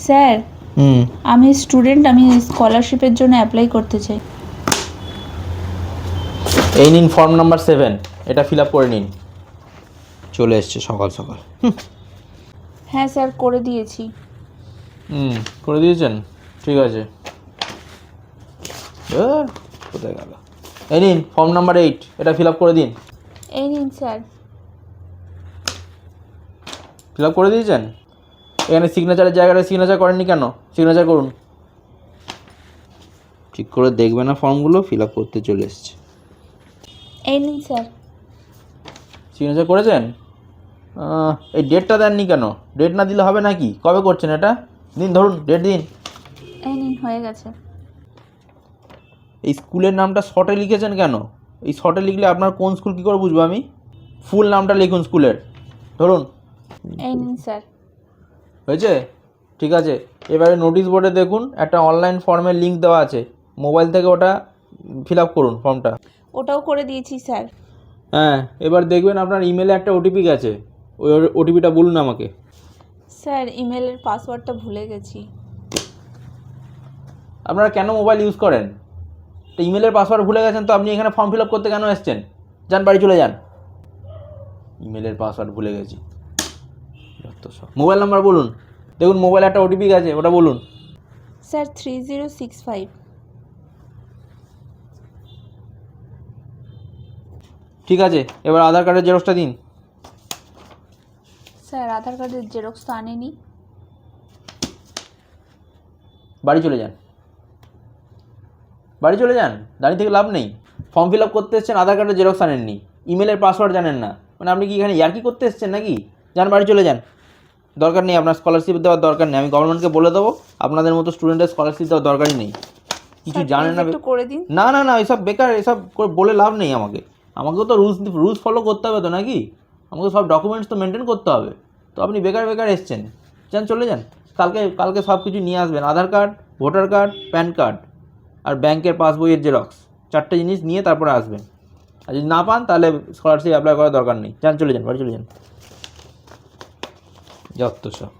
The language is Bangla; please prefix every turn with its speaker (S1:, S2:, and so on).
S1: স্যার আমি স্টুডেন্ট, আমি স্কলারশিপের জন্য অ্যাপ্লাই করতে চাই।
S2: এই নিন ফর্ম নাম্বার 7, এটা ফিল আপ করে নিন। চলে এসছে সকাল সকাল।
S1: হ্যাঁ স্যার, করে দিয়েছি।
S2: করে দিয়েছেন, ঠিক আছে। কোথায় গেল? এই নিন ফর্ম নাম্বার 8, এটা ফিল আপ করে দিন।
S1: এই নিন স্যার।
S2: ফিল আপ করে দিয়েছেন? এখানে সিগনেচারের জায়গাটা সিগনেচার করেননি কেন? সিগনেচার করুন। ঠিক করে দেখবে না ফর্মগুলো, ফিল আপ করতে চলে এসছে।
S1: এই নিন স্যার।
S2: সিগনেচার করেছেন? এই ডেটটা দেননি কেন? ডেট না দিলে হবে নাকি? কবে করছেন এটা? দিন, ধরুন ডেট দিন।
S1: এই নিন, হয়ে গেছে।
S2: এই স্কুলের নামটা শর্টে লিখেছেন কেন? এই শর্টে লিখলে আপনার কোন স্কুল কী করে বুঝবো আমি? ফুল নামটা লিখুন স্কুলের, ধরুন।
S1: এই নিন স্যার।
S2: হয়েছে? ঠিক আছে। এবারে নোটিশ বোর্ডে দেখুন একটা অনলাইন ফর্মের লিঙ্ক দেওয়া আছে, মোবাইল থেকে ওটা ফিল আপ করুন ফর্মটা।
S1: ওটাও করে দিয়েছি স্যার।
S2: হ্যাঁ, এবার দেখবেন আপনার ইমেলে একটা ওটিপি গেছে, ওই ওটিপিটা বলুন আমাকে।
S1: স্যার ইমেলের পাসওয়ার্ডটা ভুলে গেছি।
S2: আপনারা কেন মোবাইল ইউজ করেন? তো ইমেলের পাসওয়ার্ড ভুলে গেছেন তো আপনি এখানে ফর্ম ফিল আপ করতে কেন এসছেন? যান, বাড়ি চলে যান। ইমেলের পাসওয়ার্ড ভুলে গেছি, মোবাইল নাম্বার বলুন। দেখুন মোবাইলে একটা ওটিপি গেছে, ওটা বলুন।
S1: স্যার 3065।
S2: ঠিক আছে, এবার আধার কার্ডের জেরক্সটা দিন।
S1: স্যার আধার কার্ডের জেরক্স তো আনেনি।
S2: বাড়ি চলে যান, বাড়ি চলে যান, দাঁড়িয়ে থেকে লাভ নেই। ফর্ম ফিল আপ করতে এসছেন, আধার কার্ডের জেরক্স আনেননি, ইমেলের পাসওয়ার্ড জানেন না, মানে আপনি কি এখানে ইয়ার্কি করতে এসছেন নাকি? যান, বাড়ি চলে যান। দরকার নেই, আপনার স্কলারশিপ দেওয়ার দরকার নেই। আমি গভর্নমেন্টকে বলে দেবো আপনাদের মতো স্টুডেন্টের স্কলারশিপ দেওয়ার দরকারই নেই। কিছু জানেন না,
S1: একটু করে দিন।
S2: না না না, এসব বেকার, এসব করে বলে লাভ নেই। আমাকেও তো রুলস ফলো করতে হবে তো নাকি? আমাকে সব ডকুমেন্টস তো মেনটেন করতে হবে। তো আপনি বেকার বেকার এসছেন, যান চলে যান। কালকে সব কিছু নিয়ে আসবেন, Aadhaar card, voter card, PAN card আর ব্যাংকের পাসবইয়ের জেরক্স, 4টে জিনিস নিয়ে তারপরে আসবেন। আর যদি না পান তাহলে স্কলারশিপ অ্যাপ্লাই করার দরকার নেই। যান চলে যান, বাড়ি চলে যান। যত সব